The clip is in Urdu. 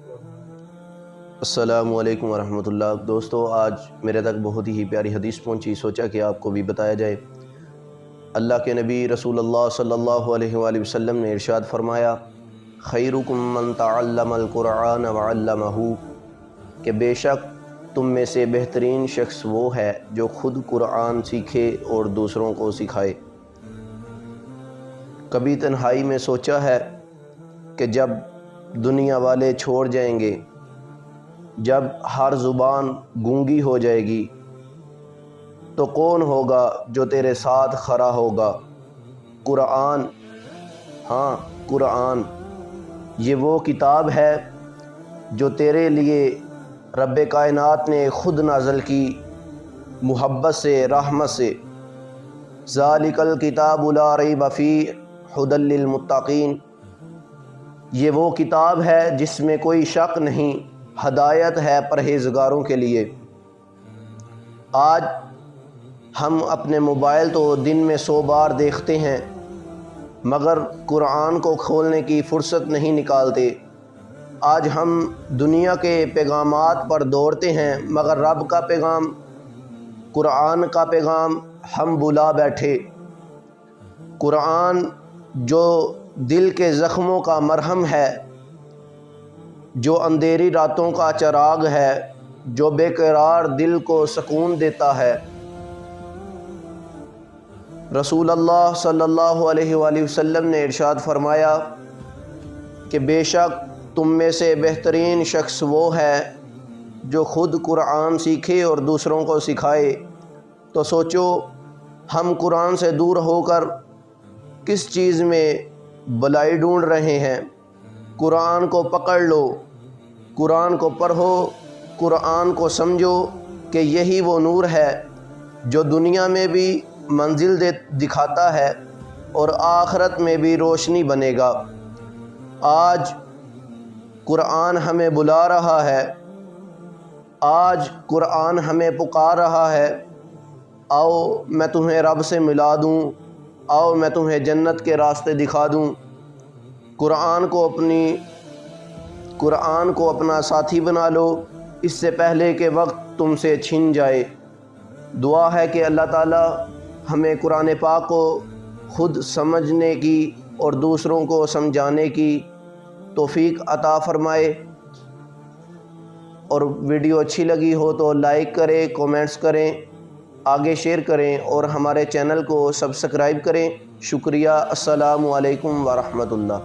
السلام علیکم ورحمۃ اللہ۔ دوستو، آج میرے تک بہت ہی پیاری حدیث پہنچی، سوچا کہ آپ کو بھی بتایا جائے۔ اللہ کے نبی رسول اللہ صلی اللہ علیہ وآلہ وسلم نے ارشاد فرمایا، خیرکم من تعلم القرآن وعلمہ، کہ بے شک تم میں سے بہترین شخص وہ ہے جو خود قرآن سیکھے اور دوسروں کو سکھائے۔ کبھی تنہائی میں سوچا ہے کہ جب دنیا والے چھوڑ جائیں گے، جب ہر زبان گونگی ہو جائے گی، تو کون ہوگا جو تیرے ساتھ کھڑا ہوگا؟ قرآن، ہاں قرآن، یہ وہ کتاب ہے جو تیرے لیے رب کائنات نے خود نازل کی، محبت سے، رحمت سے۔ ذالک الکتاب لا ریب فیہ ھدی للمتقین، یہ وہ کتاب ہے جس میں کوئی شک نہیں، ہدایت ہے پرہیزگاروں کے لیے۔ آج ہم اپنے موبائل تو دن میں 100 بار دیکھتے ہیں، مگر قرآن کو کھولنے کی فرصت نہیں نکالتے۔ آج ہم دنیا کے پیغامات پر دوڑتے ہیں، مگر رب کا پیغام، قرآن کا پیغام ہم بھلا بیٹھے۔ قرآن جو دل کے زخموں کا مرہم ہے، جو اندھیری راتوں کا چراغ ہے، جو بے قرار دل کو سکون دیتا ہے۔ رسول اللہ صلی اللہ علیہ وآلہ وسلم نے ارشاد فرمایا کہ بے شک تم میں سے بہترین شخص وہ ہے جو خود قرآن سیکھے اور دوسروں کو سکھائے۔ تو سوچو، ہم قرآن سے دور ہو کر کس چیز میں بلائی ڈھونڈ رہے ہیں؟ قرآن کو پکڑ لو، قرآن کو پڑھو، قرآن کو سمجھو کہ یہی وہ نور ہے جو دنیا میں بھی منزل دکھاتا ہے اور آخرت میں بھی روشنی بنے گا۔ آج قرآن ہمیں بلا رہا ہے، آج قرآن ہمیں پکار رہا ہے، آؤ میں تمہیں رب سے ملا دوں، آؤ میں تمہیں جنت کے راستے دکھا دوں۔ قرآن کو اپنا ساتھی بنا لو، اس سے پہلے کہ وقت تم سے چھن جائے۔ دعا ہے کہ اللہ تعالی ہمیں قرآن پاک کو خود سمجھنے کی اور دوسروں کو سمجھانے کی توفیق عطا فرمائے۔ اور ویڈیو اچھی لگی ہو تو لائک کریں، کومنٹس کریں، آگے شیئر کریں اور ہمارے چینل کو سبسکرائب کریں۔ شکریہ۔ السلام علیکم ورحمۃ اللہ۔